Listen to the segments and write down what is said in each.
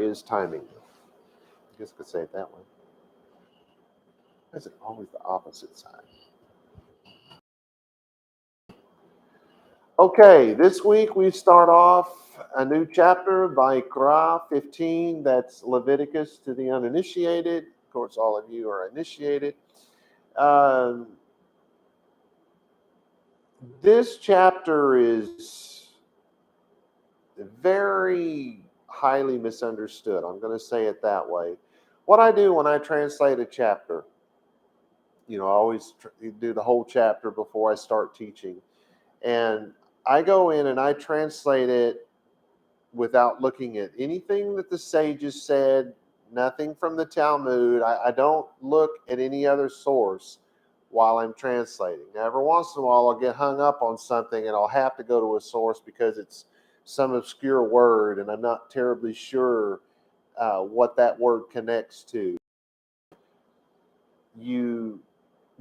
is timing. I guess I could say it that way. Why is it always the opposite side? Okay, this week we start off a new chapter, vaYiqra 15. That's Leviticus to the uninitiated. Of course, all of you are initiated. This chapter is very highly misunderstood. I'm going to say it that way. What I do when I translate a chapter, I always do the whole chapter before I start teaching. And I go in and I translate it without looking at anything that the sages said, nothing from the Talmud. I don't look at any other source while I'm translating. Now, every once in a while, I'll get hung up on something and I'll have to go to a source because it's some obscure word and I'm not terribly sure what that word connects to.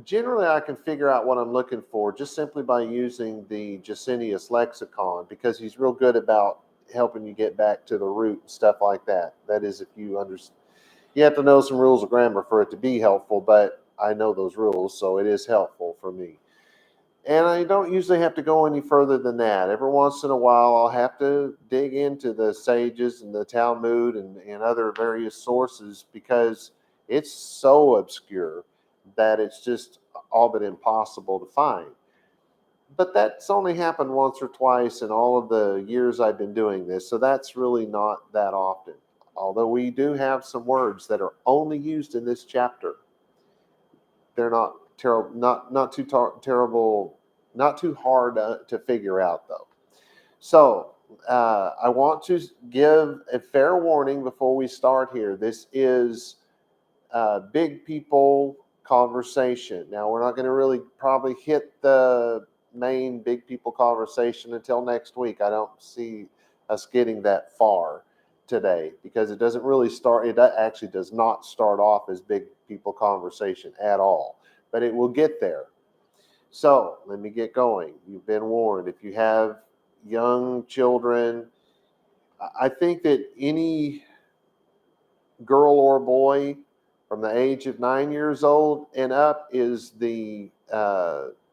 Generally, I can figure out what I'm looking for just simply by using the Jacinius lexicon, because he's real good about helping you get back to the root and stuff like that. That is, if you understand. You have to know some rules of grammar for it to be helpful, but I know those rules, so it is helpful for me. And I don't usually have to go any further than that. Every once in a while, I'll have to dig into the sages and the Talmud and other various sources because it's so obscure that it's just all but impossible to find. But that's only happened once or twice in all of the years I've been doing this, so that's really not that often. Although we do have some words that are only used in this chapter. They're not terrible, not too terrible, not too hard to figure out though. So I want to give a fair warning before we start here. This is big people conversation. Now, we're not going to really probably hit the main big people conversation until next week. I don't see us getting that far today because it doesn't really start. It actually does not start off as big people conversation at all, but it will get there. So let me get going. You've been warned. If you have young children, I think that any girl or boy from the age of 9 years old and up is the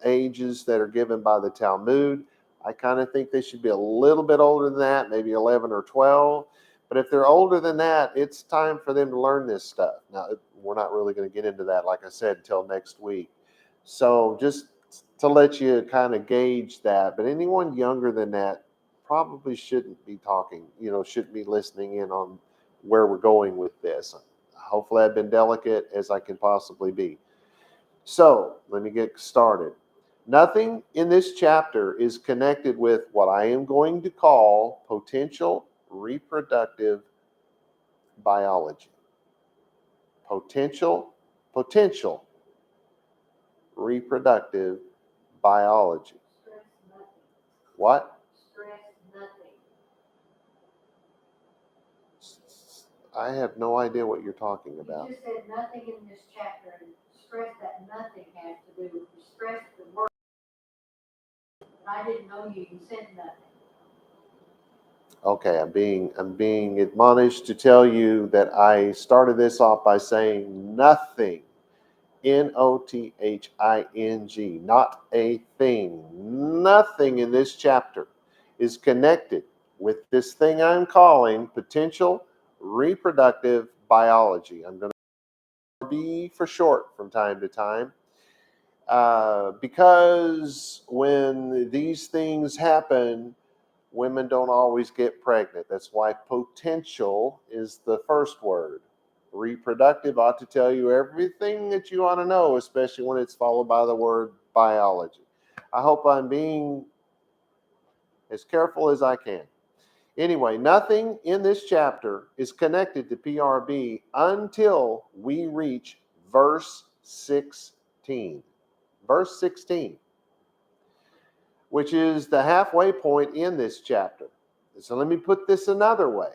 ages that are given by the Talmud. I kind of think they should be a little bit older than that, maybe 11 or 12. But if they're older than that, it's time for them to learn this stuff. Now, we're not really going to get into that, like I said, until next week. So just to let you kind of gauge that. But anyone younger than that probably shouldn't be talking, shouldn't be listening in on where we're going with this. Hopefully I've been delicate as I can possibly be. So let me get started. Nothing in this chapter is connected with what I am going to call potential reproductive biology. Potential reproductive biology. What? I have no idea what you're talking about. You just said nothing in this chapter, and stress that nothing has to do. You stressed the word. I didn't know you said nothing. Okay, I'm being admonished to tell you that I started this off by saying nothing. Nothing, not a thing. Nothing in this chapter is connected with this thing I'm calling potential reproductive biology. I'm going to be for short from time to time because when these things happen, women don't always get pregnant. That's why potential is the first word. Reproductive ought to tell you everything that you ought to know, especially when it's followed by the word biology. I hope I'm being as careful as I can. Anyway, nothing in this chapter is connected to PRB until we reach verse 16. Verse 16, which is the halfway point in this chapter. So let me put this another way.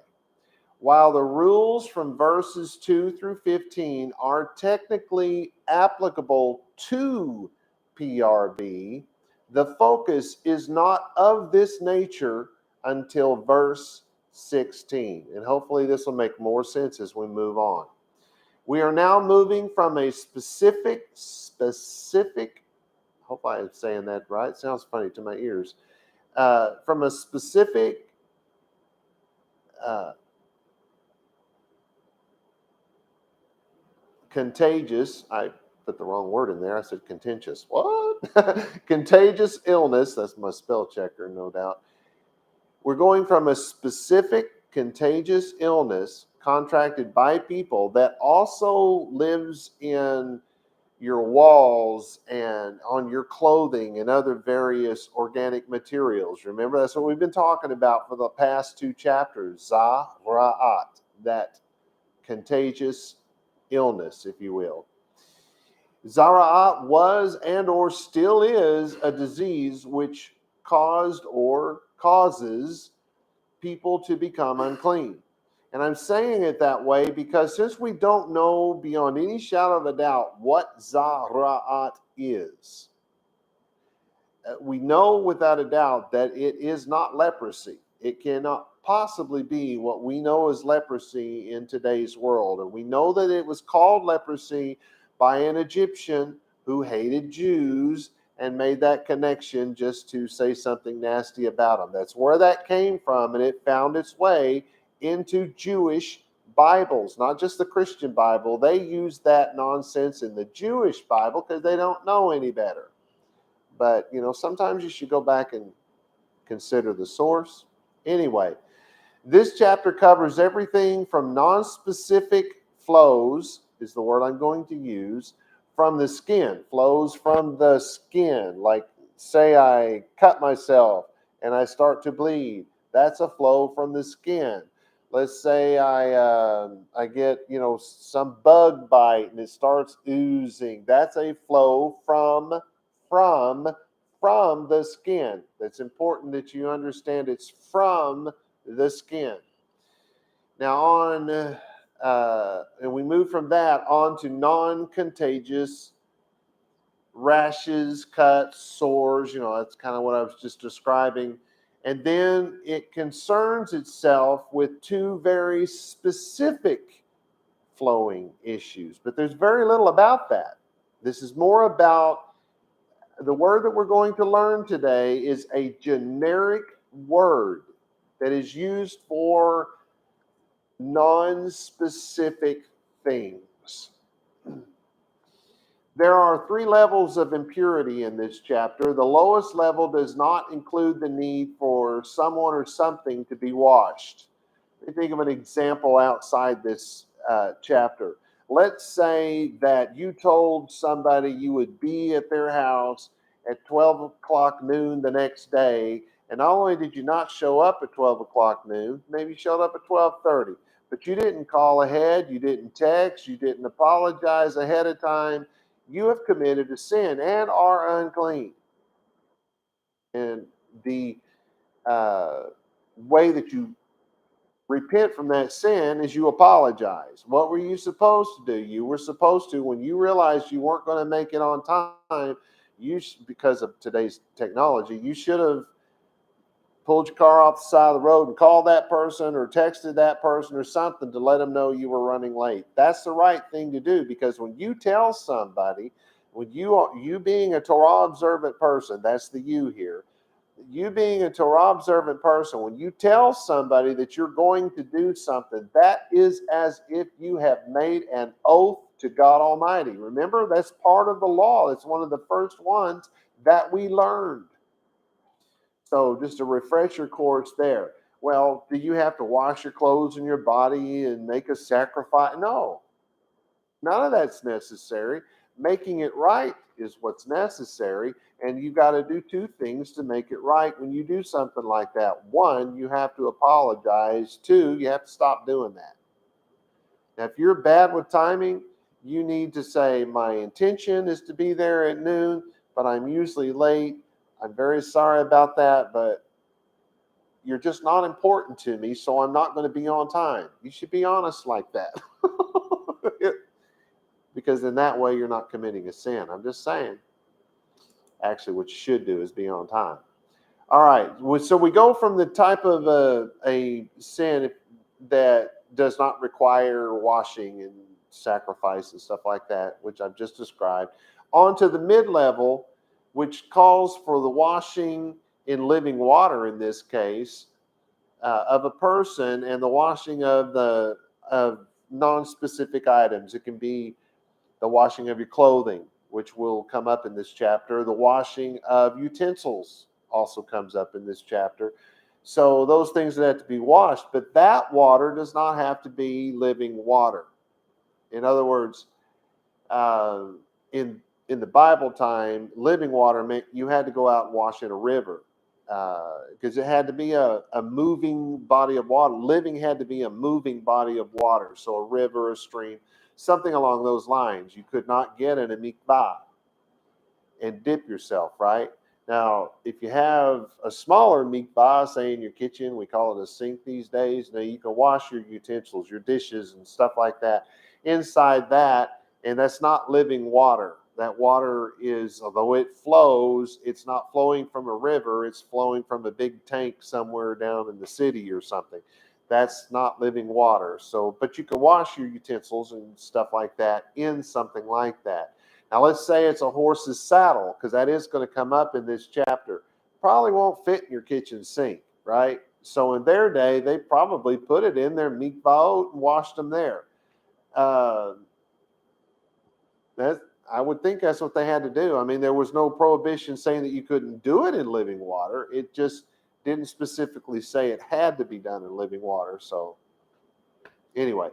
While the rules from verses 2 through 15 are technically applicable to PRB, the focus is not of this nature until verse 16. And hopefully this will make more sense as we move on. We are now moving from a specific, hope I am saying that right. It sounds funny to my ears. From a specific contagious, I put the wrong word in there. I said contentious. What? Contagious illness. That's my spell checker, no doubt. We're going from a specific contagious illness contracted by people that also lives in your walls and on your clothing and other various organic materials. Remember, that's what we've been talking about for the past 2 chapters. Zara'at, that contagious illness, if you will. Zara'at was and or still is a disease which caused or causes people to become unclean. And I'm saying it that way because since we don't know beyond any shadow of a doubt what Zara'at is, we know without a doubt that it is not leprosy. It cannot possibly be what we know as leprosy in today's world. And we know that it was called leprosy by an Egyptian who hated Jews and made that connection just to say something nasty about them. That's where that came from, and it found its way into Jewish Bibles, not just the Christian Bible. They use that nonsense in the Jewish Bible because they don't know any better. But, sometimes you should go back and consider the source. Anyway, this chapter covers everything from non-specific flows, is the word I'm going to use, from the skin, flows from the skin. Like, say I cut myself and I start to bleed. That's a flow from the skin. Let's say I get, some bug bite and it starts oozing. That's a flow from the skin. It's important that you understand it's from the skin. Now and we move from that on to non-contagious rashes, cuts, sores. That's kind of what I was just describing. And then it concerns itself with 2 very specific flowing issues. But there's very little about that. This is more about the word that we're going to learn today is a generic word that is used for non-specific things. There are 3 levels of impurity in this chapter. The lowest level does not include the need for someone or something to be washed. Let me think of an example outside this chapter. Let's say that you told somebody you would be at their house at 12 o'clock noon the next day, and not only did you not show up at 12 o'clock noon, maybe you showed up at 12:30, but you didn't call ahead, you didn't text, you didn't apologize ahead of time. You have committed a sin and are unclean. And the way that you repent from that sin is you apologize. What were you supposed to do? You were supposed to, when you realized you weren't going to make it on time, because of today's technology, you should have pulled your car off the side of the road and called that person or texted that person or something to let them know you were running late. That's the right thing to do, because when you tell somebody, when you being a Torah observant person, that's the you here, you being a Torah observant person, when you tell somebody that you're going to do something, that is as if you have made an oath to God Almighty. Remember, that's part of the law. It's one of the first ones that we learned. So just a refresher course there. Well, do you have to wash your clothes and your body and make a sacrifice? No, none of that's necessary. Making it right is what's necessary. And you got to do 2 things to make it right when you do something like that. 1, you have to apologize. 2, you have to stop doing that. Now, if you're bad with timing, you need to say, my intention is to be there at noon, but I'm usually late. I'm very sorry about that, but you're just not important to me, so I'm not going to be on time. You should be honest like that. Because in that way, you're not committing a sin. I'm just saying. Actually, what you should do is be on time. All right. So we go from the type of a sin that does not require washing and sacrifice and stuff like that, which I've just described, onto the mid-level, which calls for the washing in living water in this case of a person, and the washing of non-specific items. It can be the washing of your clothing, which will come up in this chapter. The washing of utensils also comes up in this chapter. So those things that have to be washed, but that water does not have to be living water. In other words, uh, in in the Bible time, living water meant you had to go out and wash in a river because it had to be a moving body of water. Living had to be a moving body of water, so a river, a stream, something along those lines. You could not get in a mikvah and dip yourself, right? Now, if you have a smaller mikvah, say in your kitchen, we call it a sink these days, now you can wash your utensils, your dishes and stuff like that inside that, and that's not living water. That water is, although it flows, it's not flowing from a river, it's flowing from a big tank somewhere down in the city or something. That's not living water. So, but you can wash your utensils and stuff like that in something like that. Now, let's say it's a horse's saddle, because that is going to come up in this chapter. Probably won't fit in your kitchen sink, right? So in their day, they probably put it in their mikvah and washed them there. I would think that's what they had to do. I mean, there was no prohibition saying that you couldn't do it in living water. It just didn't specifically say it had to be done in living water. So anyway,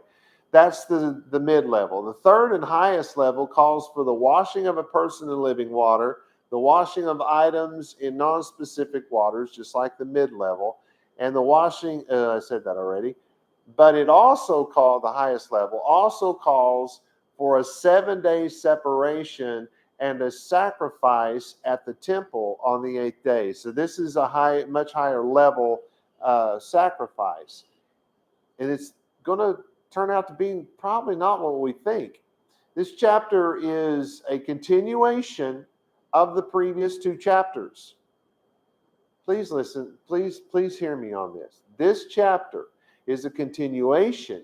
that's the mid-level. The third and highest level calls for the washing of a person in living water, the washing of items in non-specific waters, just like the mid-level, and the washing, I said that already, but it also called, the highest level, also calls for a 7-day separation and a sacrifice at the temple on the 8th day. So this is a much higher level sacrifice. And it's going to turn out to be probably not what we think. This chapter is a continuation of the previous 2 chapters. Please listen. Please hear me on this. This chapter is a continuation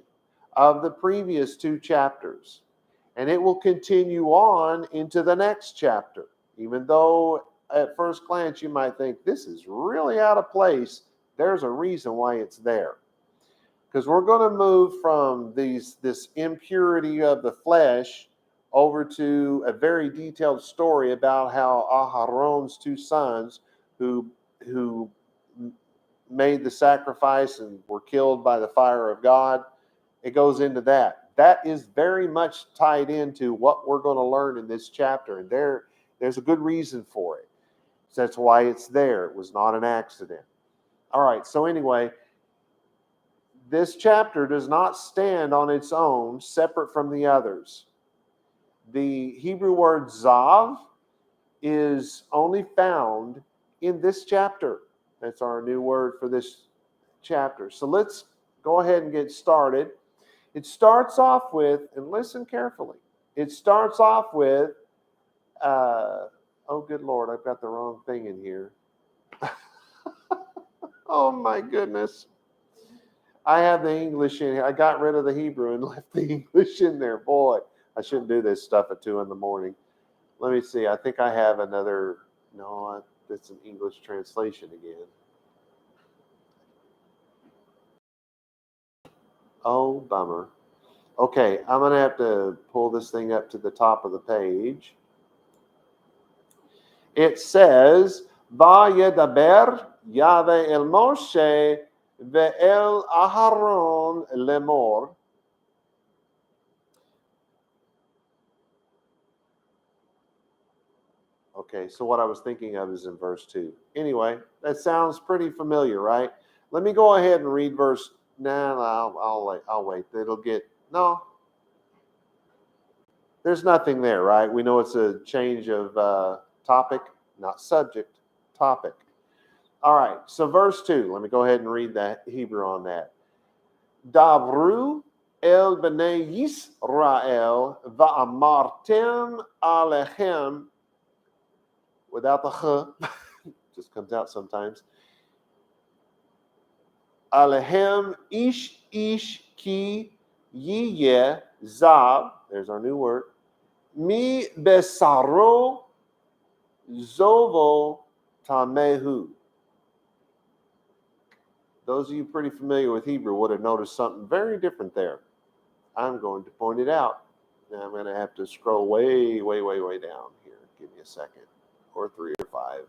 of the previous 2 chapters. And it will continue on into the next chapter. Even though at first glance you might think this is really out of place, there's a reason why it's there. Because we're going to move from this impurity of the flesh over to a very detailed story about how Aharon's 2 sons who made the sacrifice and were killed by the fire of God. It goes into that. That is very much tied into what we're going to learn in this chapter. And there's a good reason for it. So that's why it's there. It was not an accident. All right. So anyway, this chapter does not stand on its own, separate from the others. The Hebrew word zav is only found in this chapter. That's our new word for this chapter. So let's go ahead and get started. It starts off with, and listen carefully, it starts off with, oh good Lord, I've got the wrong thing in here. Oh my goodness. I have the English in here. I got rid of the Hebrew and left the English in there. Boy, I shouldn't do this stuff at 2 a.m. Let me see. I think I have another. No, that's an English translation again. Oh, bummer. Okay, I'm going to have to pull this thing up to the top of the page. It says, vayedaber Yahweh el Moshe ve'el Aharon lemor. Okay, so what I was thinking of is in verse 2. Anyway, that sounds pretty familiar, right? Let me go ahead and read verse. I'll wait. It'll get no. There's nothing there, right? We know it's a change of topic, not subject, topic. All right, so verse 2. Let me go ahead and read that Hebrew on that. Davru el bnei Yisrael va'amartem alechem, without the ch, just comes out sometimes. Alehem ish ki yiye zav. There's our new word. Mi besaro zovo tamehu. Those of you pretty familiar with Hebrew would have noticed something very different there. I'm going to point it out. Now I'm going to have to scroll way down here. Give me a second, or 3 or 5.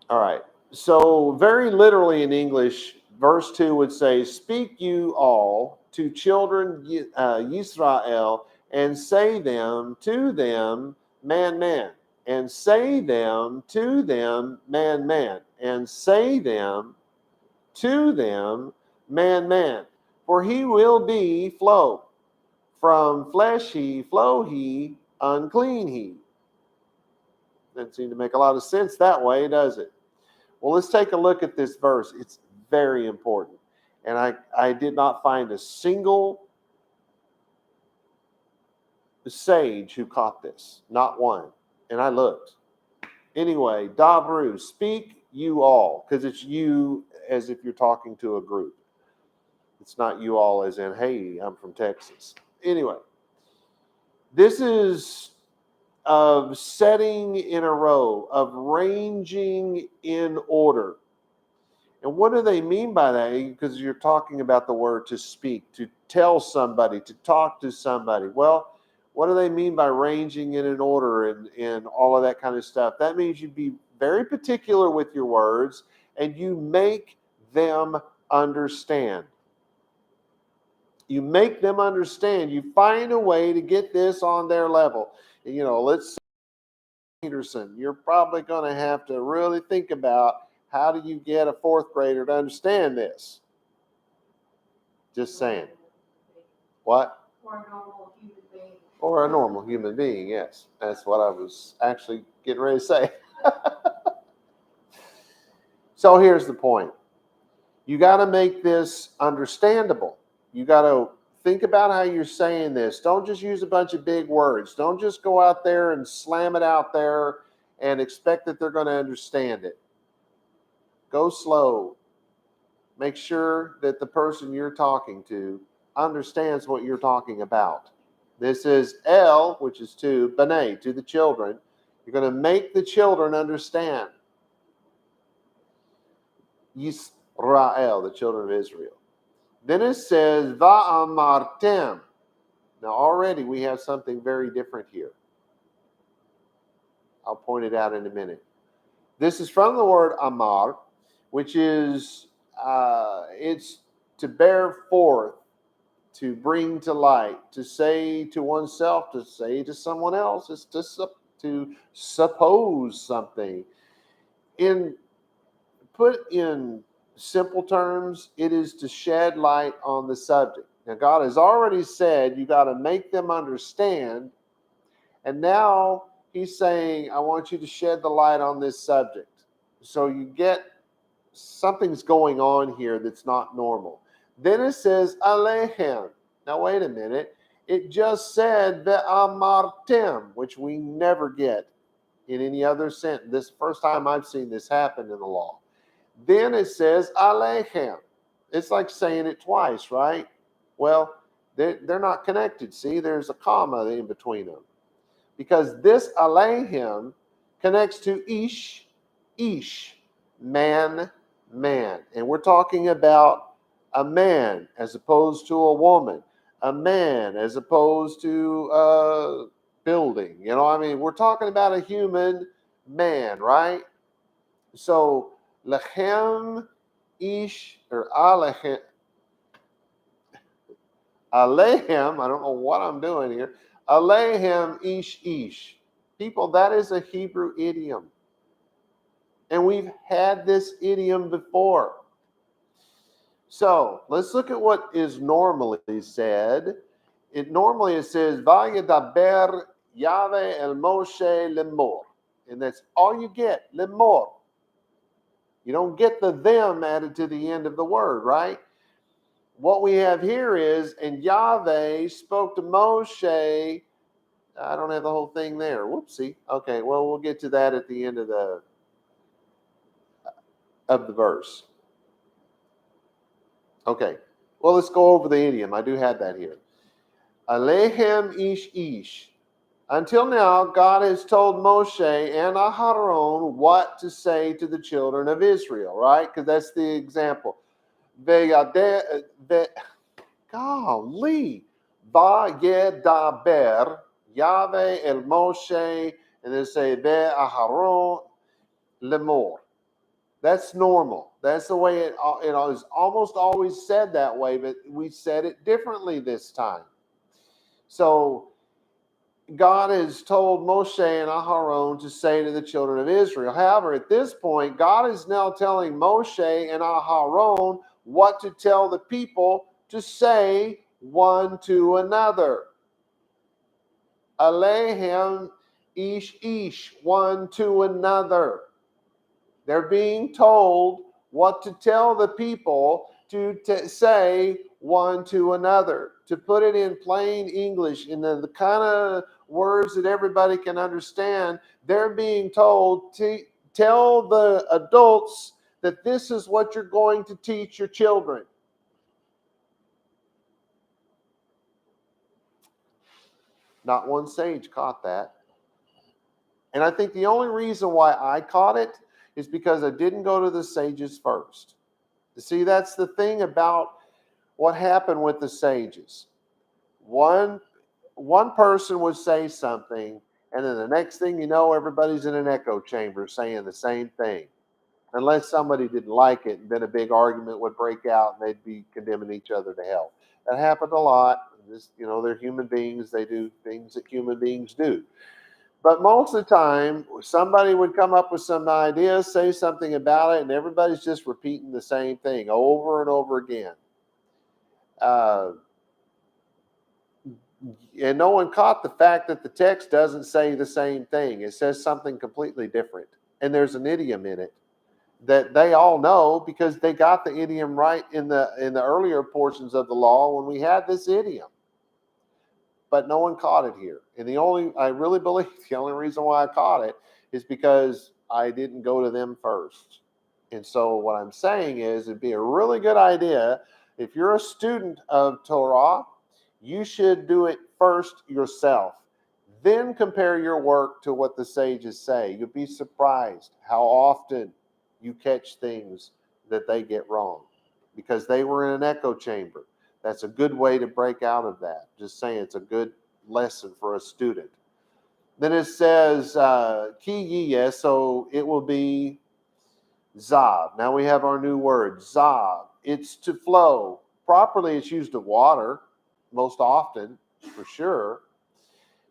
All right. So very literally in English, verse 2 would say, "Speak you all to children Yisrael, and say them to them, man, man, and say them to them, man, man, and say them to them, man, man. For he will be flow. From flesh he, flow he, unclean he." Doesn't seem to make a lot of sense that way, does it? Well, let's take a look at this verse. It's very important. And I did not find a single sage who caught this. Not one. And I looked. Anyway, Dabru, speak you all, because it's you as if you're talking to a group. It's not you all as in, hey, I'm from Texas. Anyway, this is of setting in a row, of ranging in order. And what do they mean by that? Because you're talking about the word to speak, to tell somebody, to talk to somebody. Well, what do they mean by ranging in an order and all of that kind of stuff? That means you be very particular with your words and you make them understand. You make them understand. You find a way to get this on their level. You know, let's say Peterson, you're probably going to have to really think about how do you get a 4th grader to understand this? Just saying. What? Or a normal human being. Or a normal human being, yes. That's what I was actually getting ready to say. So here's the point. You got to make this understandable. You got to think about how you're saying this. Don't just use a bunch of big words. Don't just go out there and slam it out there and expect that they're going to understand it. Go slow. Make sure that the person you're talking to understands what you're talking about. This is El, which is to B'nai, to the children. You're going to make the children understand. Yisrael, the children of Israel. Then it says, Va'amartem. Now already we have something very different here. I'll point it out in a minute. This is from the word amar, which is, it's to bear forth, to bring to light, to say to oneself, to say to someone else. It's to suppose something. Put in simple terms, it is to shed light on the subject. Now, God has already said you got to make them understand. And now he's saying, I want you to shed the light on this subject. So you get something's going on here that's not normal. Then it says, Alehem. Now, wait a minute. It just said ve'amartem, which we never get in any other sentence. This is the first time I've seen this happen in the law. Then it says Aleichem. It's like saying it twice, right? Well, they're not connected. See, there's a comma in between them. Because this Aleichem connects to ish, man, man. And we're talking about a man as opposed to a woman. A man as opposed to a building. You know, I mean, we're talking about a human man, right? So, Lechem ish or Alechem, I don't know what I'm doing here. Alehem ish. People, that is a Hebrew idiom. And we've had this idiom before. So, let's look at what is normally said. It says, Vayedaber Yahweh el Moshe lemor. And that's all you get, lemor. You don't get the them added to the end of the word, right? What we have here is, and Yahweh spoke to Moshe I don't have the whole thing there. Whoopsie. Okay, well, we'll get to that at the end of the verse. Okay. Well, let's go over the idiom. I do have that here. Alehem ish ish. Until now, God has told Moshe and Aharon what to say to the children of Israel, right? Because that's the example. Golly. Vayedaber Yahweh el Moshe, and then say Aharon lemor. That's normal. That's the way it is almost always said that way, but we said it differently this time. So God has told Moshe and Aharon to say to the children of Israel. However, at this point, God is now telling Moshe and Aharon what to tell the people to say one to another. Alehem ish ish, one to another. They're being told what to tell the people to say one to another. To put it in plain English, in the kind of words that everybody can understand, they're being told to tell the adults that this is what you're going to teach your children. Not one sage caught that. And I think the only reason why I caught it is because I didn't go to the sages first. You see, that's the thing about what happened with the sages. One person would say something, and then the next thing you know, everybody's in an echo chamber saying the same thing. Unless somebody didn't like it, and then a big argument would break out, and they'd be condemning each other to hell. That happened a lot. They're human beings. They do things that human beings do. But most of the time, somebody would come up with some idea, say something about it, and everybody's just repeating the same thing over and over again. And no one caught the fact that the text doesn't say the same thing. It says something completely different. And there's an idiom in it that they all know because they got the idiom right in the earlier portions of the law when we had this idiom. But no one caught it here. And I really believe the only reason why I caught it is because I didn't go to them first. And so what I'm saying is it'd be a really good idea if you're a student of Torah, you should do it first yourself. Then compare your work to what the sages say. You'll be surprised how often you catch things that they get wrong because they were in an echo chamber. That's a good way to break out of that. Just saying, it's a good lesson for a student. Then it says, ki yiyeh, so it will be zav. Now we have our new word, zav. It's to flow. Properly, it's used of water most often, for sure.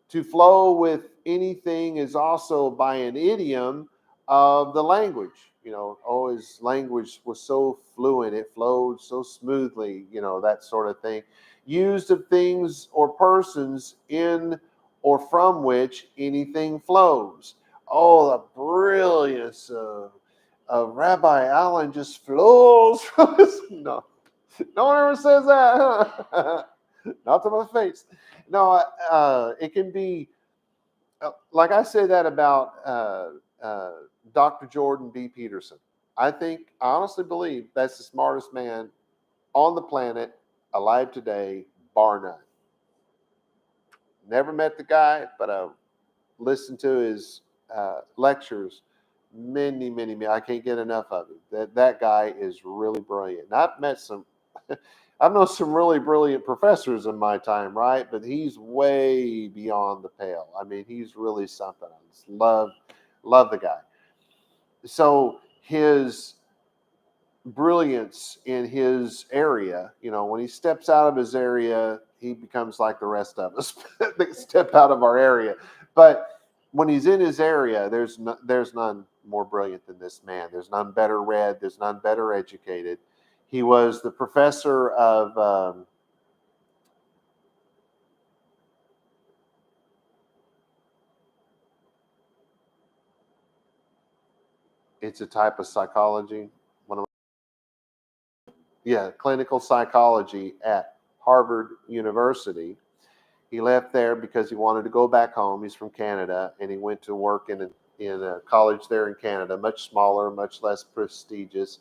To flow with anything is also by an idiom of the language. His language was so fluent, it flowed so smoothly, that sort of thing. Used of things or persons in or from which anything flows. Oh, the brilliance of Rabbi Allen just flows from his... No one ever says that, huh? Not to my face. No, it can be, like I say that about Dr. Jordan B. Peterson. I honestly believe that's the smartest man on the planet, alive today, bar none. Never met the guy, but I listened to his lectures many. I can't get enough of it. That guy is really brilliant. And I've known some really brilliant professors in my time, right? But he's way beyond the pale. I mean, he's really something. I just love the guy. So his brilliance in his area, when he steps out of his area, he becomes like the rest of us that step out of our area. But when he's in his area, there's none more brilliant than this man. There's none better read. There's none better educated. He was the professor of it's a type of psychology. Clinical psychology at Harvard University. He left there because he wanted to go back home. He's from Canada, and he went to work in a college there in Canada, much smaller, much less prestigious.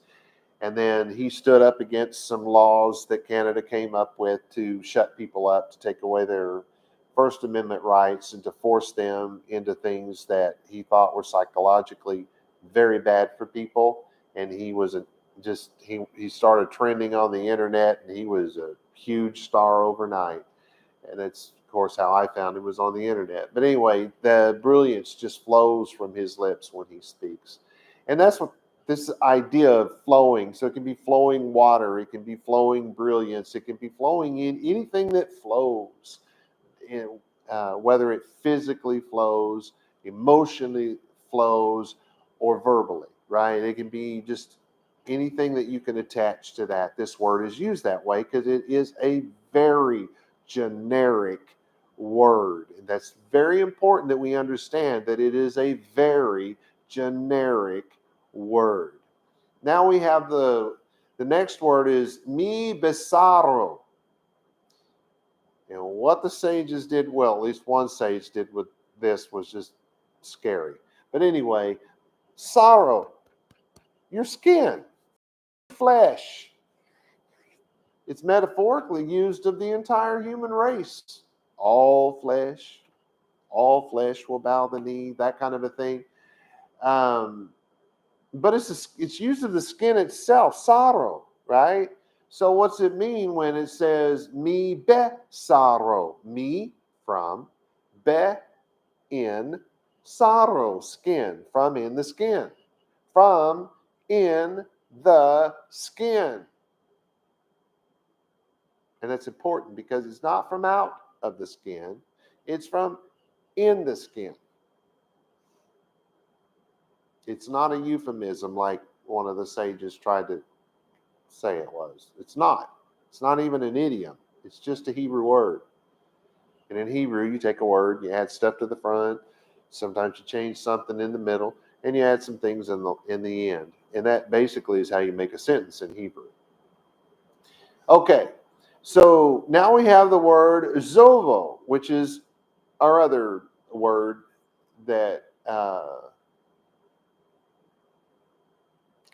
And then he stood up against some laws that Canada came up with to shut people up, to take away their First Amendment rights, and to force them into things that he thought were psychologically very bad for people. And he was he started trending on the internet, and he was a huge star overnight. And that's, of course, how I found him, was on the internet. But anyway, the brilliance just flows from his lips when he speaks. And that's what this idea of flowing. So it can be flowing water, it can be flowing brilliance, it can be flowing in anything that flows, whether it physically flows, emotionally flows, or verbally, right? It can be just anything that you can attach to that. This word is used that way because it is a very generic word. And that's very important that we understand that it is a very generic word. Now we have the next word is mi besaro. And what the sages did well, at least one sage did with this, was just scary. But anyway, sorrow, your skin, flesh. It's metaphorically used of the entire human race. All flesh will bow the knee, that kind of a thing. But it's used of the skin itself, sorrow, right? So what's it mean when it says mi be sorrow? Mi, from, be, in, sorrow, skin, from in the skin, from in the skin. And that's important because it's not from out of the skin, it's from in the skin. It's not a euphemism like one of the sages tried to say it was. It's not. It's not even an idiom. It's just a Hebrew word. And in Hebrew, you take a word, you add stuff to the front, sometimes you change something in the middle, and you add some things in the end. And that basically is how you make a sentence in Hebrew. Okay, so now we have the word zovo, which is our other word that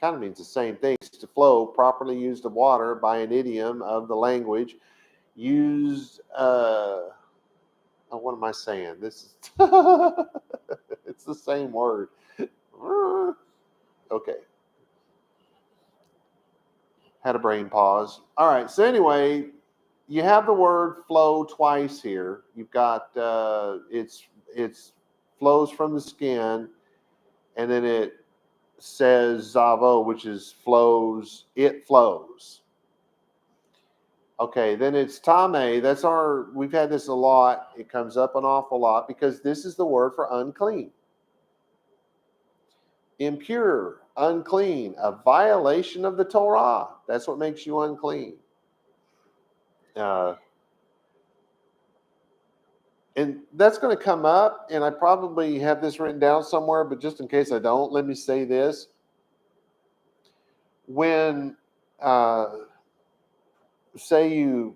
kind of means the same thing. It's to flow, properly used of water by an idiom of the language used. What am I saying? This is it's the same word. Okay. Had a brain pause. All right. So anyway, you have the word flow twice here. You've got it's flows from the skin, and then it says zavo, which is flows. It flows. Okay, then it's tame. We've had this a lot. It comes up an awful lot because this is the word for unclean. Impure, unclean, a violation of the Torah. That's what makes you unclean. And that's going to come up, and I probably have this written down somewhere, but just in case I don't, let me say this. When, say you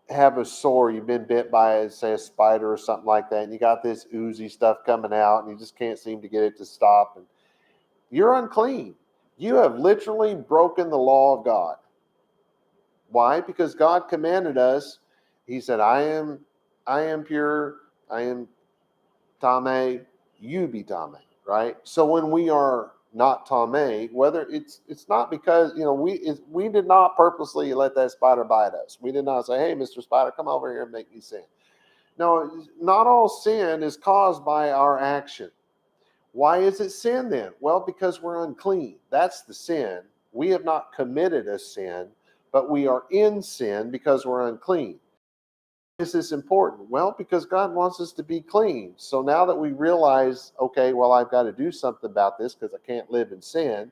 have a sore, you've been bit by, say, a spider or something like that, and you got this oozy stuff coming out, and you just can't seem to get it to stop, and you're unclean. You have literally broken the law of God. Why? Because God commanded us. He said, I am pure, I am tame, you be tame, right? So when we are not tame, whether it's not because we did not purposely let that spider bite us. We did not say, hey, Mr. Spider, come over here and make me sin. No, not all sin is caused by our action. Why is it sin then? Well, because we're unclean. That's the sin. We have not committed a sin, but we are in sin because we're unclean. Why is this important? Well, because God wants us to be clean. So now that we realize, okay, well, I've got to do something about this because I can't live in sin,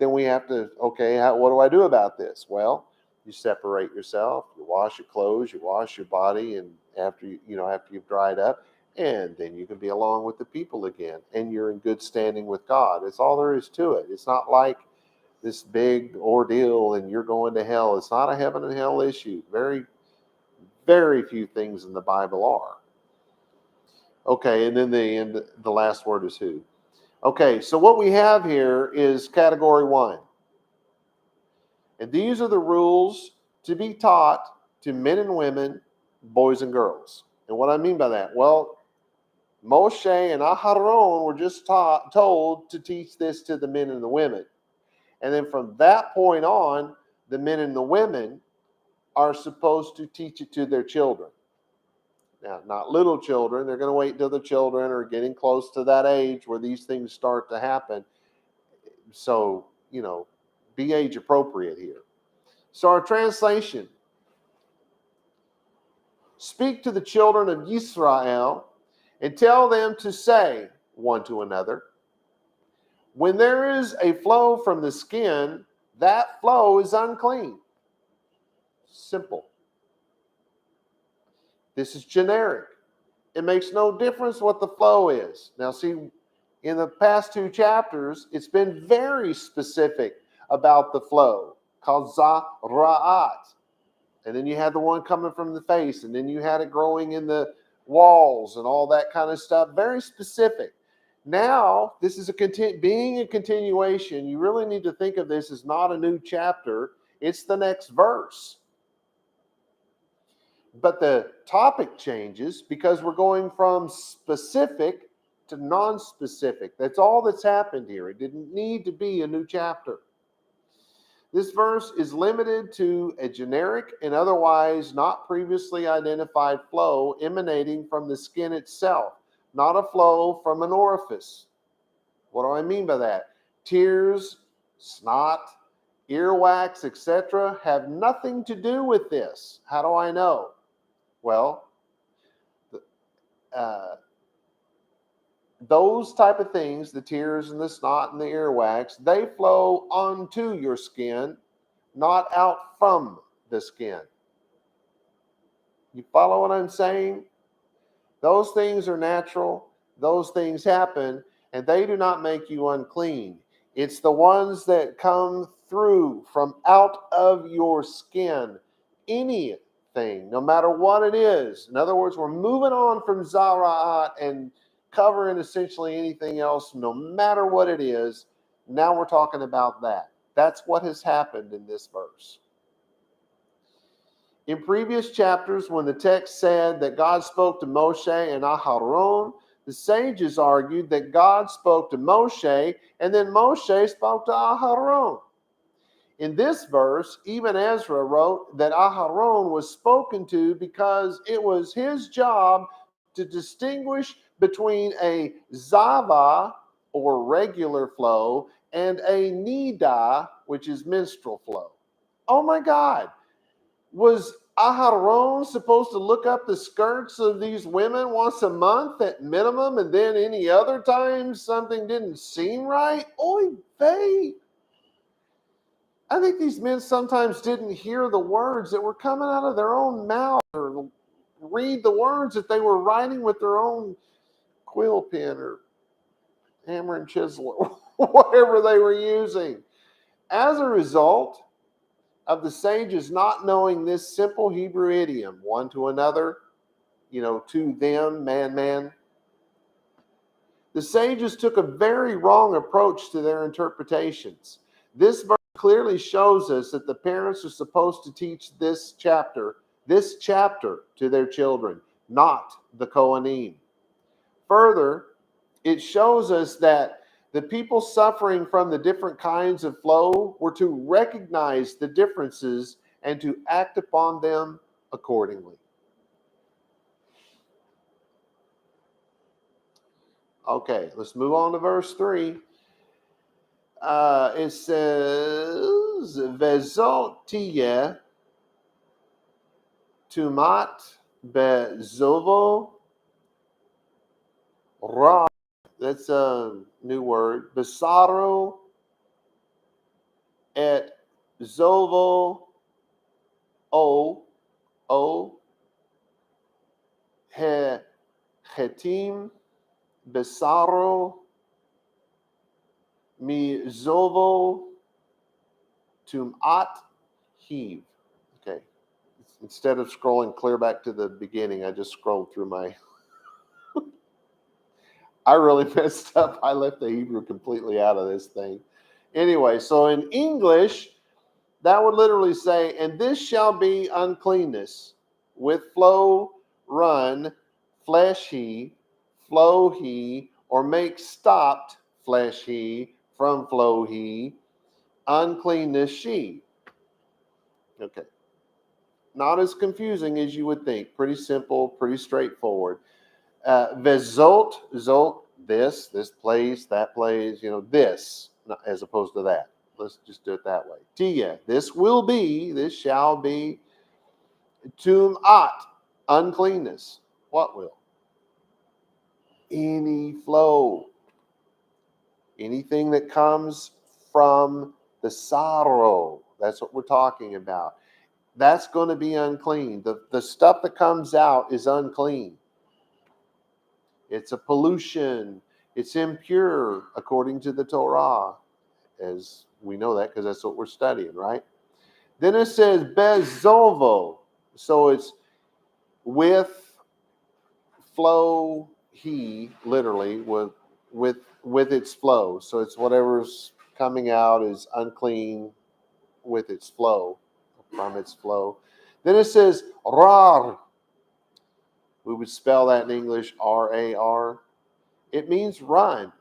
then we have to, okay, what do I do about this? Well, you separate yourself, you wash your clothes, you wash your body, and after you've dried up, and then you can be along with the people again, and you're in good standing with God. It's all there is to it. It's not like this big ordeal and you're going to hell. It's not a heaven and hell issue. Very, Very few things in the Bible are. Okay, and then the last word is who. Okay, so what we have here is category 1. And these are the rules to be taught to men and women, boys and girls. And what I mean by that, well, Moshe and Aharon were just told to teach this to the men and the women. And then from that point on, the men and the women are supposed to teach it to their children. Now, not little children. They're going to wait until the children are getting close to that age where these things start to happen. So, be age appropriate here. So our translation: speak to the children of Israel and tell them to say one to another, when there is a flow from the skin, that flow is unclean. Simple. This is generic. It makes no difference what the flow is. Now see, in the past 2 chapters, it's been very specific about the flow, called Zara'at. And then you had the one coming from the face, and then you had it growing in the walls and all that kind of stuff. Very specific. Now, this is being a continuation. You really need to think of this as not a new chapter. It's the next verse. But the topic changes because we're going from specific to non-specific. That's all that's happened here. It didn't need to be a new chapter. This verse is limited to a generic and otherwise not previously identified flow emanating from the skin itself, not a flow from an orifice. What do I mean by that? Tears, snot, earwax, etc. have nothing to do with this. How do I know? Well, those type of things, the tears and the snot and the earwax, they flow onto your skin, not out from the skin. You follow what I'm saying? Those things are natural. Those things happen, and they do not make you unclean. It's the ones that come through from out of your skin. Anything, no matter what it is. In other words, we're moving on from Zara'at and covering essentially anything else, no matter what it is. Now we're talking about that. That's what has happened in this verse. In previous chapters, when the text said that God spoke to Moshe and Aharon, the sages argued that God spoke to Moshe and then Moshe spoke to Aharon. In this verse, even Ezra wrote that Aharon was spoken to because it was his job to distinguish between a zava, or regular flow, and a nidah, which is menstrual flow. Oh my God. Was Aharon supposed to look up the skirts of these women once a month at minimum, and then any other time something didn't seem right? Oy vey. I think these men sometimes didn't hear the words that were coming out of their own mouth, or read the words that they were writing with their own quill pen or hammer and chisel or whatever they were using. As a result of the sages not knowing this simple Hebrew idiom, one to another, to them, man, the sages took a very wrong approach to their interpretations. This verse clearly shows us that the parents are supposed to teach this chapter to their children, not the Kohanim. Further, it shows us that the people suffering from the different kinds of flow were to recognize the differences and to act upon them accordingly. Okay, let's move on to verse 3. It says, Vezot tiyeh tumat bezovo ra. That's a new word. Besaro et zovo o hetim besaro mi zovo tumat heave. Okay, Instead of scrolling clear back to the beginning, I just scrolled through my. I really messed up. I left the Hebrew completely out of this thing. Anyway, so in English, that would literally say, and this shall be uncleanness with flow, run, flesh he, flow he, or make stopped flesh he, from flow he, uncleanness she. Okay. Not as confusing as you would think. Pretty simple, pretty straightforward. Vezot, zot, this plays, that plays, this, as opposed to that. Let's just do it that way. Tia, this will be, this shall be. Tum'at, uncleanness. What will? Any flow. Anything that comes from the sorrow. That's what we're talking about. That's going to be unclean. The stuff that comes out is unclean. It's a pollution. It's impure according to the Torah. As we know that because that's what we're studying, right? Then it says bezovo. So it's with flow he, literally, with its flow. So it's whatever's coming out is unclean with its flow, from its flow. Then it says rar. We would spell that in English R-A-R. It means run.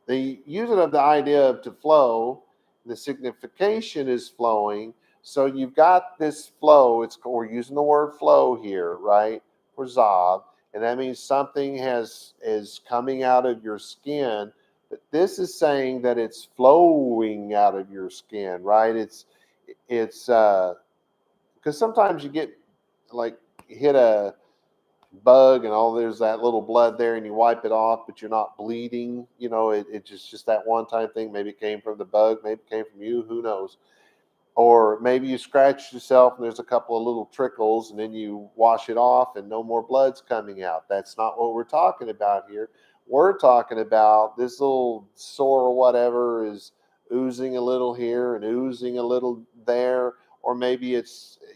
They use it of the idea of to flow. The signification is flowing. So you've got this flow. We're using the word flow here, right? For zav. And that means something is coming out of your skin. But this is saying that it's flowing out of your skin, right? It's because sometimes you get like hit a bug and there's that little blood there and you wipe it off, but you're not bleeding. It's just that one time thing. Maybe it came from the bug, maybe it came from you, who knows? Or maybe you scratched yourself and there's a couple of little trickles and then you wash it off and no more blood's coming out. That's not what we're talking about here. We're talking about this little sore or whatever is oozing a little here and oozing a little there. Or maybe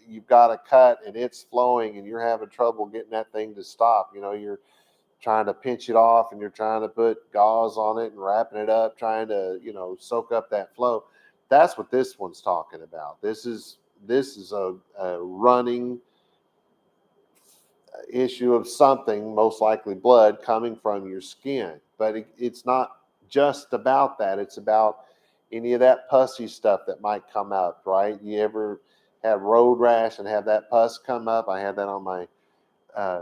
you've got a cut and it's flowing and you're having trouble getting that thing to stop. You're trying to pinch it off and you're trying to put gauze on it and wrapping it up, trying to, soak up that flow. That's what this one's talking about. This is a running issue of something, most likely blood, coming from your skin. But it's not just about that. It's about any of that pussy stuff that might come up, right? You ever have road rash and have that pus come up? I had that on my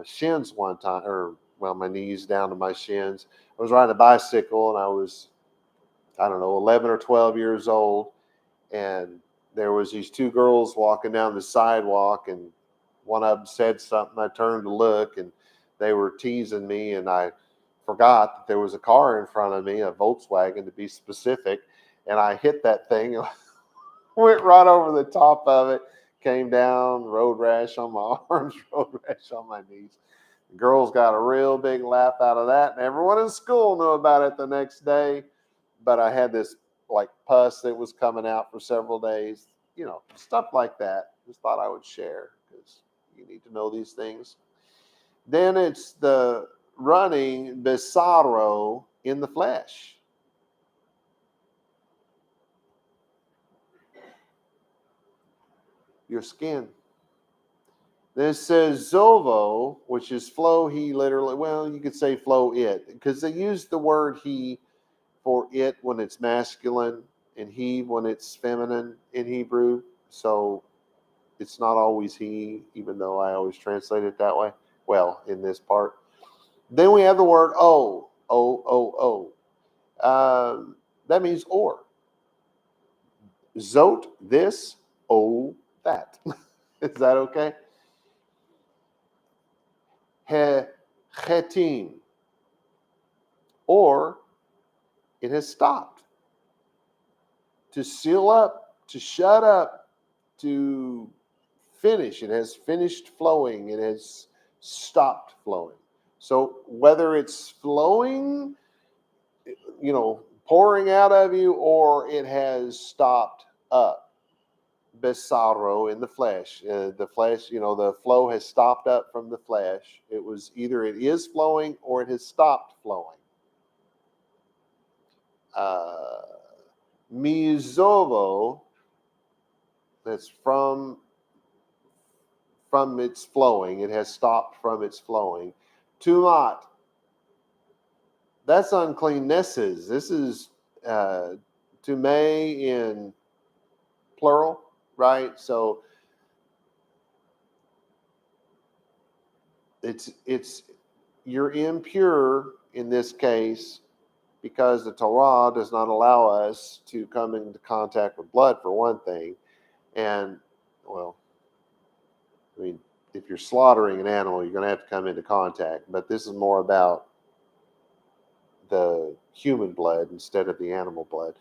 shins one time, my knees down to my shins. I was riding a bicycle and I was, 11 or 12 years old. And there was these two girls walking down the sidewalk and one of them said something. I turned to look and they were teasing me and I forgot that there was a car in front of me, a Volkswagen to be specific. And I hit that thing and went right over the top of it, came down, road rash on my arms, road rash on my knees. The girls got a real big laugh out of that, and everyone in school knew about it the next day. But I had this like pus that was coming out for several days, stuff like that. Just thought I would share because you need to know these things. Then it's the running besaro, in the flesh. Your skin. Then it says zovo, which is flow he, literally. Well, you could say flow it, because they use the word he for it when it's masculine and he when it's feminine in Hebrew. So it's not always he, even though I always translate it that way. Well, in this part. Then we have the word o, o. That means or. Zot, this, o, that. Is that okay? Chetim, or it has stopped. To seal up, to shut up, to finish. It has finished flowing. It has stopped flowing. So whether it's flowing, pouring out of you, or it has stopped up. besaro, in the flesh. The flesh, the flow has stopped up from the flesh. It was either it is flowing or it has stopped flowing. Mizovo, that's from its flowing. It has stopped from its flowing. Tumat, that's uncleannesses. This is tume in plural, right? So it's you're impure in this case because the Torah does not allow us to come into contact with blood, for one thing. And, well, I mean, if you're slaughtering an animal, you're going to have to come into contact. But this is more about the human blood instead of the animal blood.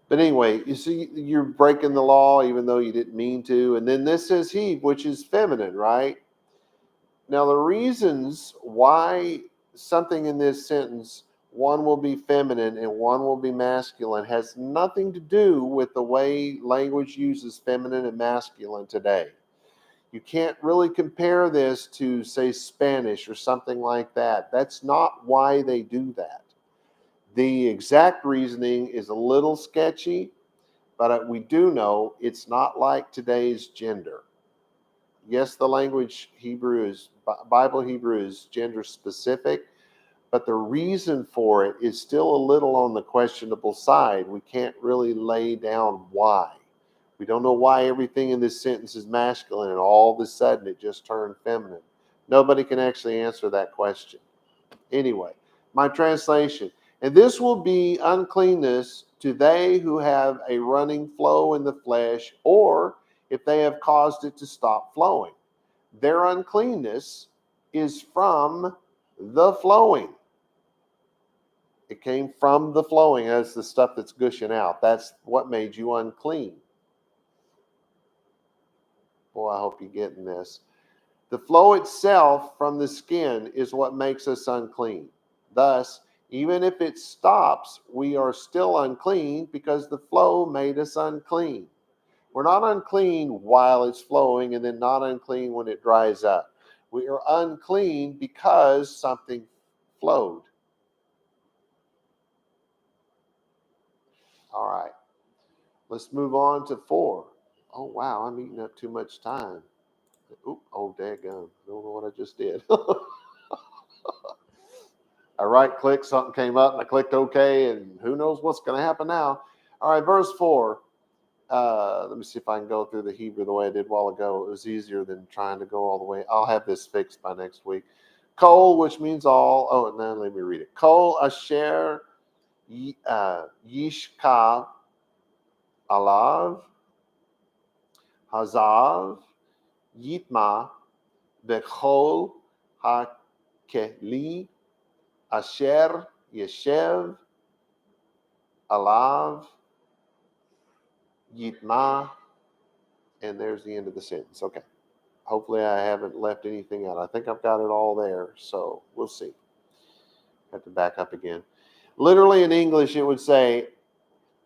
But anyway, you see, you're breaking the law even though you didn't mean to. And then this says he, which is feminine, right? Now, the reasons why something in this sentence, one will be feminine and one will be masculine, has nothing to do with the way language uses feminine and masculine today. You can't really compare this to, say, Spanish or something like that. That's not why they do that. The exact reasoning is a little sketchy, but we do know it's not like today's gender. Yes, the language Bible Hebrew is gender specific, but the reason for it is still a little on the questionable side. We can't really lay down why. We don't know why everything in this sentence is masculine and all of a sudden it just turned feminine. Nobody can actually answer that question. Anyway, my translation. And this will be uncleanness to they who have a running flow in the flesh, or if they have caused it to stop flowing. Their uncleanness is from the flowing. It came from the flowing. That's the stuff that's gushing out. That's what made you unclean. Boy, I hope you're getting this. The flow itself from the skin is what makes us unclean. Thus, even if it stops, we are still unclean because the flow made us unclean. We're not unclean while it's flowing and then not unclean when it dries up. We are unclean because something flowed. All right. Let's move on to 4. Oh, wow, I'm eating up too much time. Oop, oh, daggone. I don't know what I just did. I right-clicked, something came up, and I clicked OK, and who knows what's going to happen now. All right, verse 4. Let me see if I can go through the Hebrew the way I did a while ago. It was easier than trying to go all the way. I'll have this fixed by next week. Kol, which means all. Oh, and then let me read it. Kol asher yishkav alav hazav yitma bechol hakeli asher yeshev alav yitma. And there's the end of the sentence. Okay. Hopefully I haven't left anything out. I think I've got it all there, so we'll see. Have to back up again. Literally in English, it would say,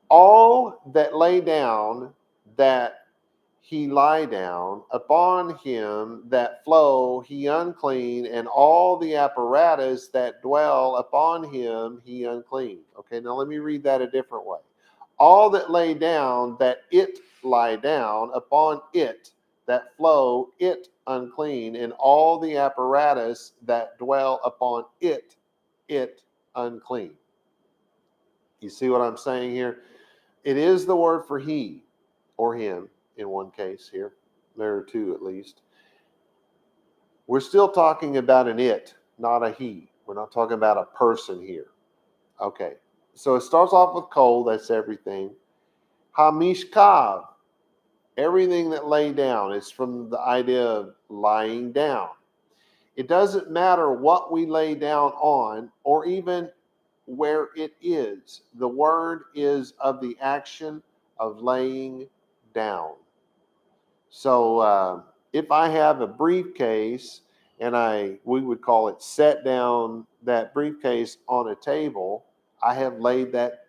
all that lay down, that he lie down, upon him that flow he unclean, and all the apparatus that dwell upon him he unclean. Okay, now let me read that a different way. All that lay down, that it lie down, upon it that flow it unclean, and all the apparatus that dwell upon it unclean. You see what I'm saying here? It is the word for he or him in one case here. There are two at least. We're still talking about an it, not a he. We're not talking about a person here. Okay, so it starts off with kol, that's everything. Hamishkav, everything that lay down. It's from the idea of lying down. It doesn't matter what we lay down on or even where it is. The word is of the action of laying down. So if I have a briefcase and we would call it set down that briefcase on a table, I have laid that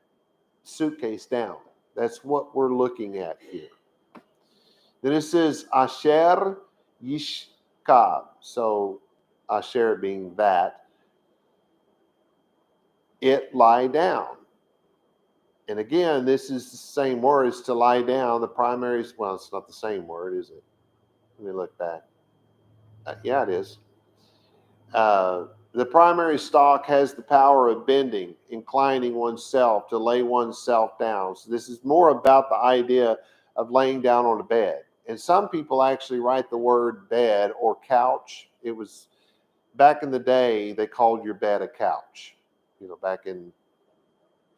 suitcase down. That's what we're looking at here. Then it says Asher Yishkab. So Asher being that, it lie down. And again, this is the same word as to lie down. The primary, well, it's not the same word, is it? Let me look back. Yeah, it is. The primary stalk has the power of bending, inclining oneself to lay oneself down. So this is more about the idea of laying down on a bed. And some people actually write the word bed or couch. It was back in the day, they called your bed a couch, back in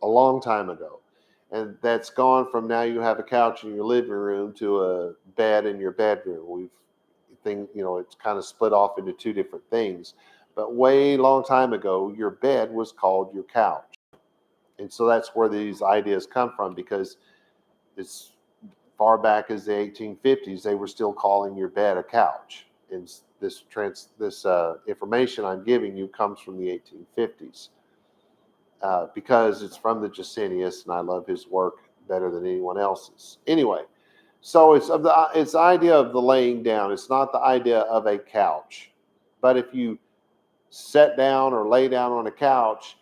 a long time ago. And that's gone from now you have a couch in your living room to a bed in your bedroom. It's kind of split off into two different things. But way long time ago, your bed was called your couch. And so that's where these ideas come from, because as far back as the 1850s, they were still calling your bed a couch. And this information I'm giving you comes from the 1850s. Because it's from the Gesenius, and I love his work better than anyone else's. Anyway, so it's the idea of the laying down. It's not the idea of a couch. But if you sit down or lay down on a couch,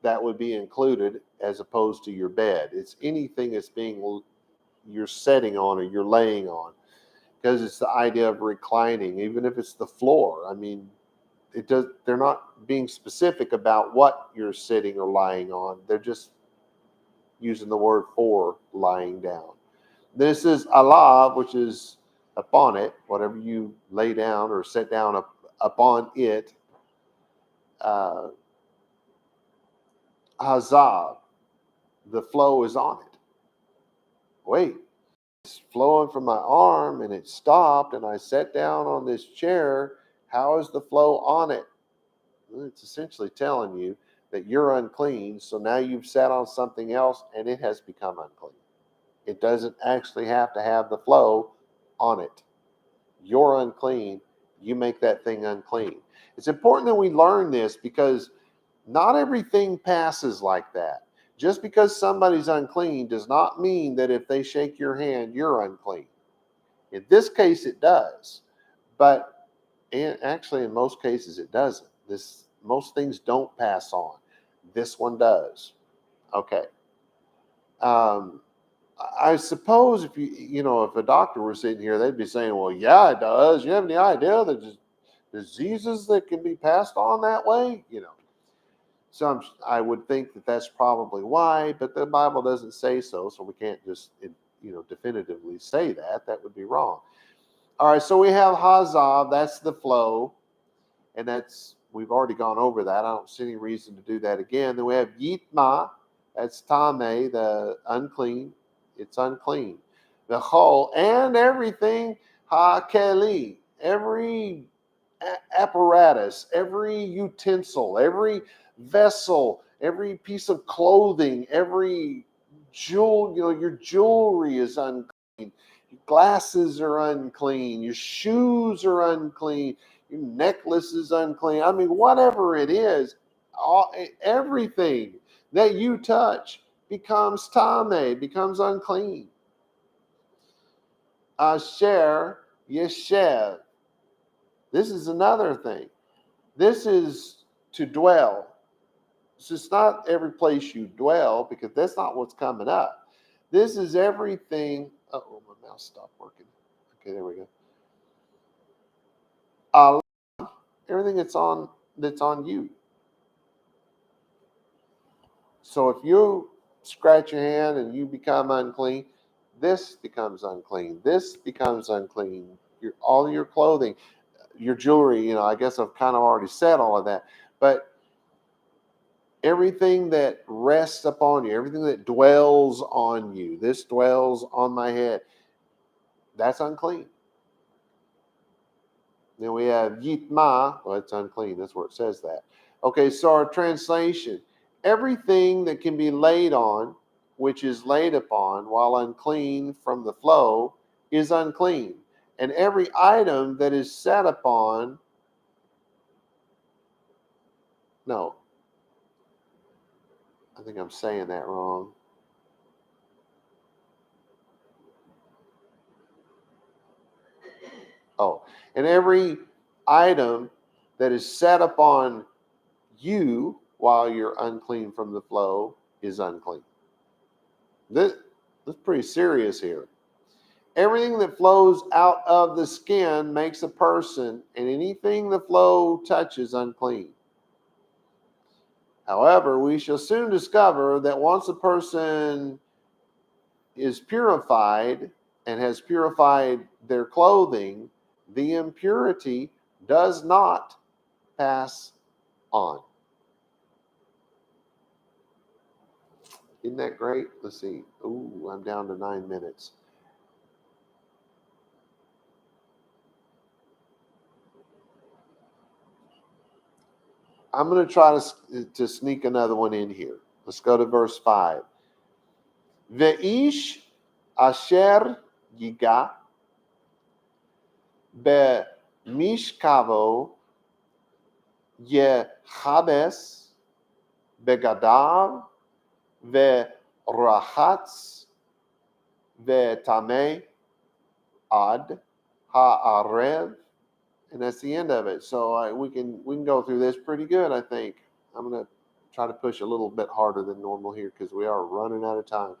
that would be included as opposed to your bed. It's anything that's you're sitting on or you're laying on, because it's the idea of reclining, even if it's the floor. I mean, they're not being specific about what you're sitting or lying on. They're just using the word for lying down. This is alav, which is upon it, whatever you lay down or sit down upon it. Hazav, the flow is on it. Wait, it's flowing from my arm and it stopped and I sat down on this chair. How is the flow on it? It's essentially telling you that you're unclean, so now you've sat on something else and it has become unclean. It doesn't actually have to have the flow on it. You're unclean. You make that thing unclean. It's important that we learn this, because not everything passes like that. Just because somebody's unclean does not mean that if they shake your hand, you're unclean. In this case, it does. But actually, in most cases, it doesn't. Most things don't pass on. This one does. Okay. I suppose if if a doctor were sitting here, they'd be saying, well, yeah, it does. You have any idea that there's diseases that can be passed on that way? So I would think that that's probably why, but the Bible doesn't say so. So we can't just, definitively say that. That would be wrong. All right. So we have Hazav. That's the flow. And we've already gone over that. I don't see any reason to do that again. Then we have Yitma. That's Tame, the unclean. It's unclean. The whole and everything, Ha-Keli, every apparatus, every utensil, every vessel, every piece of clothing, every jewel, your jewelry is unclean. Your glasses are unclean. Your shoes are unclean. Your necklace is unclean. I mean, whatever it is, everything that you touch becomes tame, becomes unclean. Asher Yeshev. This is another thing. This is to dwell. So it's not every place you dwell, because that's not what's coming up. This is everything. Oh, my mouse stopped working. Okay, there we go. Everything that's on you. So if you scratch your hand and you become unclean, this becomes unclean. This becomes unclean. All your clothing, your jewelry, I guess I've kind of already said all of that. But everything that rests upon you, everything that dwells on you, this dwells on my head, that's unclean. Then we have Yitma. Well, it's unclean. That's where it says that. Okay, so our translation. Everything that can be laid on, which is laid upon, while unclean from the flow, is unclean. And every item that is set upon, no, I think I'm saying that wrong. Oh, and every item that is set upon you while you're unclean from the flow is unclean. This is pretty serious here. Everything that flows out of the skin makes a person, and anything the flow touches, unclean. However, we shall soon discover that once a person is purified and has purified their clothing, the impurity does not pass on. Isn't that great? Let's see. Ooh, I'm down to 9 minutes. I'm going to try to sneak another one in here. Let's go to verse 5. Ve'ish asher yiga be'mishkavo yechabes begadav ve'rachatz ve'tameh ad ha'arev. And that's the end of it. So we can go through this pretty good, I think. I'm going to try to push a little bit harder than normal here because we are running out of time.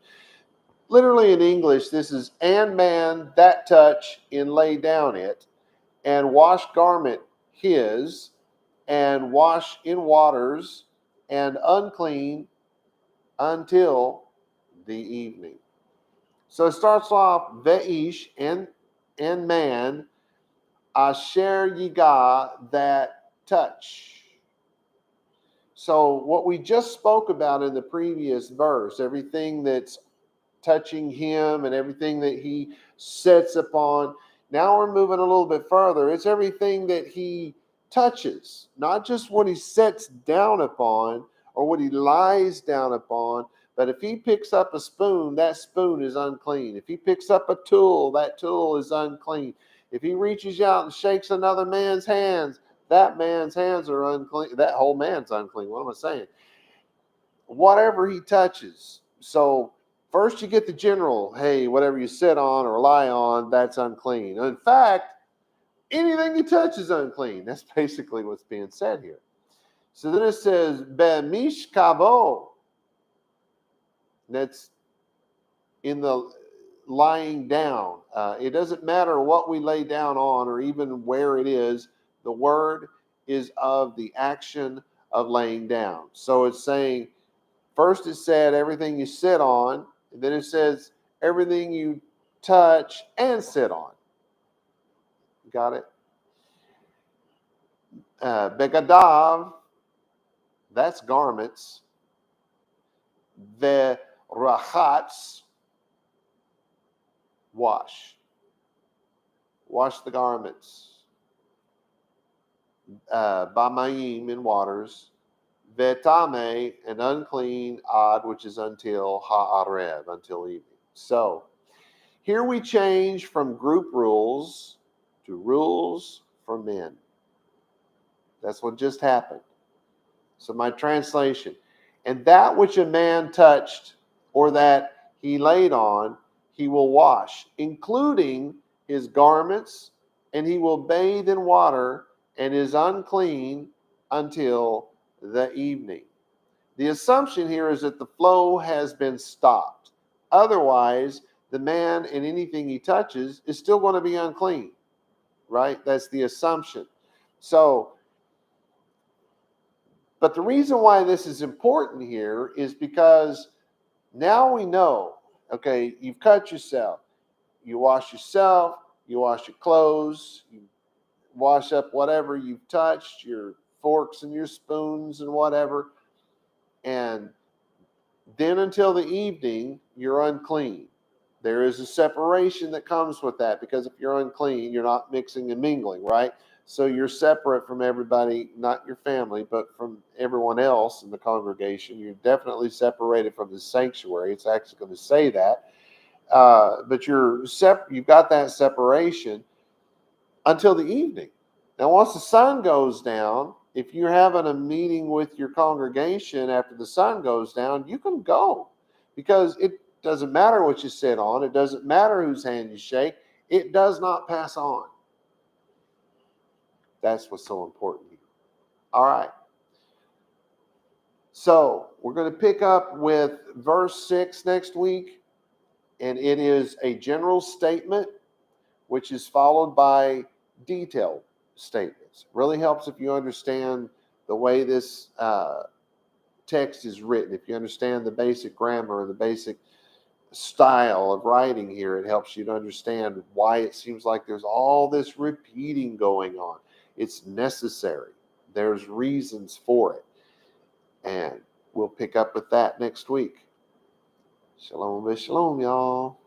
Literally in English, this is and man that touch and lay down it, and wash garment his, and wash in waters, and unclean until the evening. So it starts off ve'ish and man, asher yiga that touch. So what we just spoke about in the previous verse, everything that's touching him and everything that he sits upon. Now we're moving a little bit further. It's everything that he touches, not just what he sits down upon or what he lies down upon, but if he picks up a spoon, that spoon is unclean. If he picks up a tool, that tool is unclean. If he reaches out and shakes another man's hands, that man's hands are unclean. That whole man's unclean. What am I saying? Whatever he touches. So first you get the general, hey, whatever you sit on or lie on, that's unclean. In fact, anything you touch is unclean. That's basically what's being said here. So then it says, Be'mish kavo. That's in the lying down. It doesn't matter what we lay down on or even where it is. The word is of the action of laying down. So it's saying, first it said everything you sit on, and then it says everything you touch and sit on. Got it? Begadav, that's garments. The rachatz, wash. Wash the garments. Bamayim, in waters. Vetame, and unclean, ad, which is until ha'arev, until evening. So here we change from group rules to rules for men. That's what just happened. So my translation, and that which a man touched or that he laid on, he will wash, including his garments, and he will bathe in water and is unclean until the evening. The assumption here is that the flow has been stopped. Otherwise, the man and anything he touches is still going to be unclean, right? That's the assumption. So, but the reason why this is important here is because now we know, okay, you've cut yourself. You wash yourself, you wash your clothes, you wash up whatever you've touched, your forks and your spoons and whatever. And then until the evening, you're unclean. There is a separation that comes with that because if you're unclean, you're not mixing and mingling, right? So you're separate from everybody, not your family, but from everyone else in the congregation. You're definitely separated from the sanctuary. It's actually going to say that. But you've got that separation until the evening. Now, once the sun goes down, if you're having a meeting with your congregation after the sun goes down, you can go because it doesn't matter what you sit on. It doesn't matter whose hand you shake. It does not pass on. That's what's so important here. All right. So we're going to pick up with verse 6 next week, and it is a general statement which is followed by detailed statements. Really helps if you understand the way this text is written. If you understand the basic grammar, the basic style of writing here, it helps you to understand why it seems like there's all this repeating going on. It's necessary. There's reasons for it. And we'll pick up with that next week. Shalom, shalom, y'all.